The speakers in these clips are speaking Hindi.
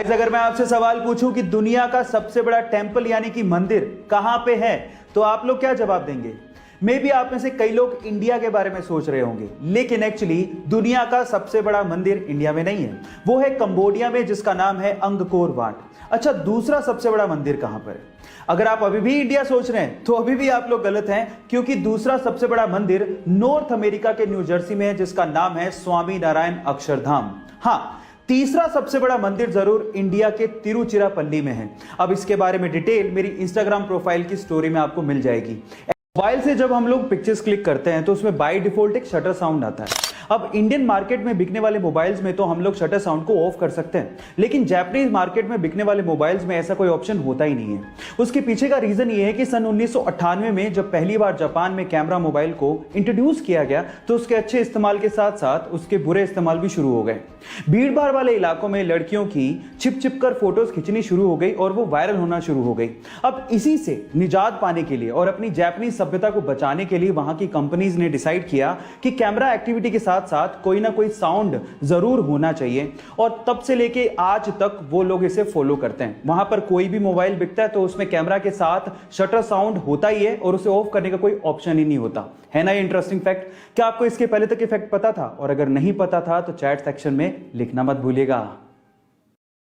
गाइस, अगर मैं आपसे सवाल पूछूं कि दुनिया का सबसे बड़ा टेंपल यानी कि मंदिर कहां पे है, तो आप लोग क्या जवाब देंगे? मे बी आप में से कई लोग इंडिया के बारे में सोच रहे होंगे, लेकिन एक्चुअली दुनिया का सबसे बड़ा मंदिर इंडिया में नहीं है, वो है कंबोडिया में, जिसका नाम है अंगकोर वाट। अच्छा, दूसरा सबसे बड़ा मंदिर कहां पर है? अगर आप अभी भी इंडिया सोच रहे हैं तो अभी भी आप लोग गलत हैं, क्योंकि दूसरा सबसे बड़ा मंदिर नॉर्थ अमेरिका के न्यू जर्सी में है, जिसका नाम है स्वामी नारायण अक्षरधाम। हाँ, तीसरा सबसे बड़ा मंदिर जरूर इंडिया के तिरुचिरापल्ली में है। अब इसके बारे में डिटेल मेरी इंस्टाग्राम प्रोफाइल की स्टोरी में आपको मिल जाएगी। मोबाइल से जब हम लोग पिक्चर्स क्लिक करते हैं तो उसमें बाय डिफॉल्ट एक शटर साउंड आता है। अब इंडियन मार्केट में बिकने वाले मोबाइल्स में तो हम लोग शटर साउंड को ऑफ कर सकते हैं, लेकिन जापानीज मार्केट में बिकने वाले मोबाइल्स में ऐसा कोई ऑप्शन होता ही नहीं है। उसके पीछे का रीजन ये है कि सन 1998 में जब पहली बार जापान में कैमरा मोबाइल को इंट्रोड्यूस किया गया तो उसके अच्छे इस्तेमाल के साथ साथ उसके बुरे इस्तेमाल भी शुरू हो गए। भीड़ भाड़ वाले इलाकों में लड़कियों की छिप छिप कर फोटोज खींचनी शुरू हो गई और वो वायरल होना शुरू हो गई। अब इसी से निजात पाने के लिए और अपनी जापानीज सभ्यता को बचाने के लिए वहां की कंपनीज ने डिसाइड किया कि कैमरा एक्टिविटी के साथ साथ कोई ना कोई साउंड जरूर होना चाहिए, और तब से लेके आज तक वो लोग इसे फॉलो करते हैं। वहां पर कोई भी मोबाइल बिकता है तो उसमें कैमरा के साथ शटर साउंड होता ही है और उसे ऑफ करने का कोई ऑप्शन ही नहीं होता। है ना ये इंटरेस्टिंग फैक्ट? क्या आपको इसके पहले तक ये फैक्ट पता था? और अगर नहीं पता था तो चैट सेक्शन में लिखना मत भूलिएगा।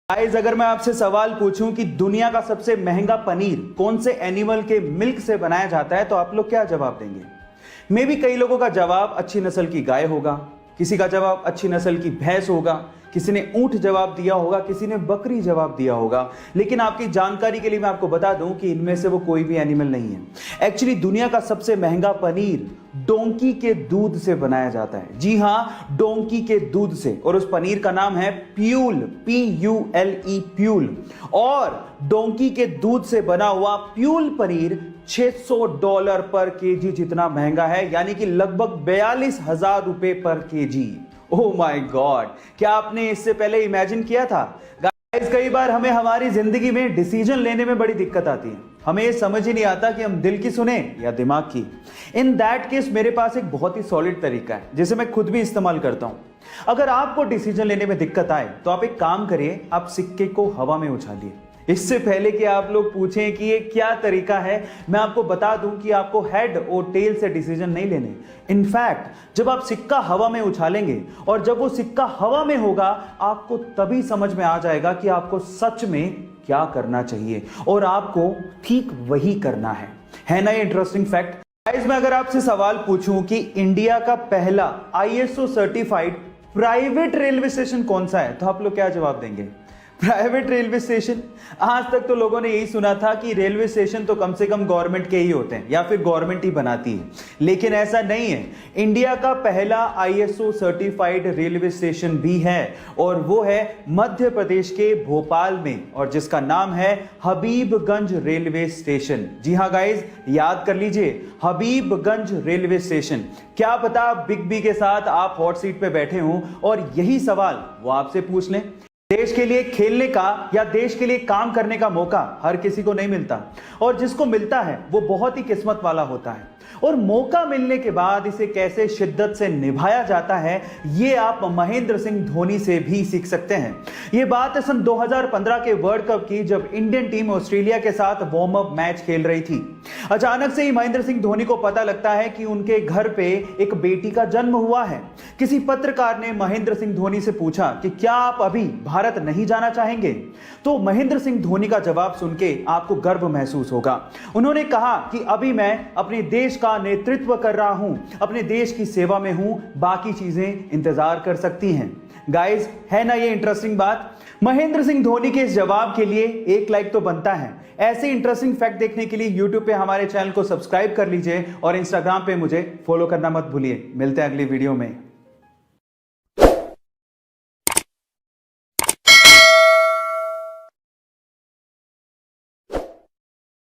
गाइस, अगर मैं आपसे सवाल पूछूं कि दुनिया का सबसे महंगा पनीर कौन से एनिमल के मिल्क से बनाया जाता है, तो आप लोग क्या जवाब देंगे? मे भी कई लोगों का जवाब अच्छी नस्ल की गाय होगा, किसी का जवाब अच्छी नस्ल की भैंस होगा, किसी ने ऊंट जवाब दिया होगा, किसी ने बकरी जवाब दिया होगा। लेकिन आपकी जानकारी के लिए मैं आपको बता दूं कि इनमें से वो कोई भी एनिमल नहीं है। एक्चुअली दुनिया का सबसे महंगा पनीर डोंकी के दूध से बनाया जाता है। जी हां, डोंकी के दूध से, और उस पनीर का नाम है प्यूल, PULE, प्यूल। और डोंकी के दूध से बना हुआ प्यूल पनीर $600 पर केजी जितना महंगा है, यानी कि लगभग 42,000 रुपए पर केजी। ओह माय गॉड, क्या आपने इससे पहले इमेजिन किया था? गाइस, कई बार हमें हमारी जिंदगी में डिसीजन लेने में बड़ी दिक्कत आती है। हमें ये समझ ही नहीं आता कि हम दिल की सुने या दिमाग की। इन दैट केस मेरे पास एक बहुत ही सॉलिड तरीका है जिसे मैं खुद भी इस्तेमाल करता हूं। अगर आपको डिसीजन लेने में दिक्कत आए तो आप एक काम करिए, आप सिक्के को हवा में उछालिए। इससे पहले कि आप लोग पूछें कि ये क्या तरीका है, मैं आपको बता दूं कि आपको हेड और टेल से डिसीजन नहीं लेने। इनफैक्ट जब आप सिक्का हवा में उछालेंगे और जब वो सिक्का हवा में होगा, आपको तभी समझ में आ जाएगा कि आपको सच में क्या करना चाहिए, और आपको ठीक वही करना है ना ये इंटरेस्टिंग फैक्ट? गाइस, मैं अगर आपसे सवाल पूछूं कि इंडिया का पहला ISO certified private railway station कौन सा है, तो आप लोग क्या जवाब देंगे? Private railway station? आज तक तो लोगों ने यही सुना था कि रेलवे स्टेशन तो कम से कम गवर्नमेंट के ही होते हैं या फिर गवर्नमेंट ही बनाती है, लेकिन ऐसा नहीं है। इंडिया का पहला ISO सर्टिफाइड रेलवे स्टेशन भी है, और वो है मध्य प्रदेश के भोपाल में, और जिसका नाम है हबीबगंज रेलवे स्टेशन। जी हाँ गाइज, याद कर लीजिए, हबीबगंज रेलवे स्टेशन। क्या पता बिग बी के साथ आप हॉट सीट पे बैठे हों और यही सवाल वो आपसे पूछ लें। देश के लिए खेलने का या देश के लिए काम करने का मौका हर किसी को नहीं मिलता, और जिसको मिलता है वो बहुत ही किस्मत वाला होता है। और मौका मिलने के बाद इसे कैसे शिद्दत से निभाया जाता है, ये आप महेंद्र सिंह धोनी से भी सीख सकते हैं। ये बात है सन 2015 के वर्ल्ड कप की, जब इंडियन टीम ऑस्ट्रेलिया के साथ वार्म अप मैच खेल रही थी। अचानक से ही महेंद्र सिंह धोनी को पता लगता है कि उनके घर पे एक बेटी का जन्म हुआ है। किसी पत्रकार ने महेंद्र सिंह धोनी से पूछा कि क्या आप अभी भारत नहीं जाना चाहेंगे? तो महेंद्र सिंह धोनी का जवाब सुन के आपको गर्व महसूस होगा। उन्होंने कहा कि अभी मैं अपने देश का नेतृत्व कर रहा हूं, अपने देश की सेवा में हूं, बाकी चीजें इंतजार कर सकती हैं। गाइस, है ना ये इंटरेस्टिंग बात? महेंद्र सिंह धोनी के इस जवाब के लिए एक लाइक तो बनता है। ऐसे इंटरेस्टिंग फैक्ट देखने के लिए YouTube पे हमारे चैनल को सब्सक्राइब कर लीजिए और Instagram पे मुझे फॉलो करना मत भूलिए। मिलते हैं अगली वीडियो में।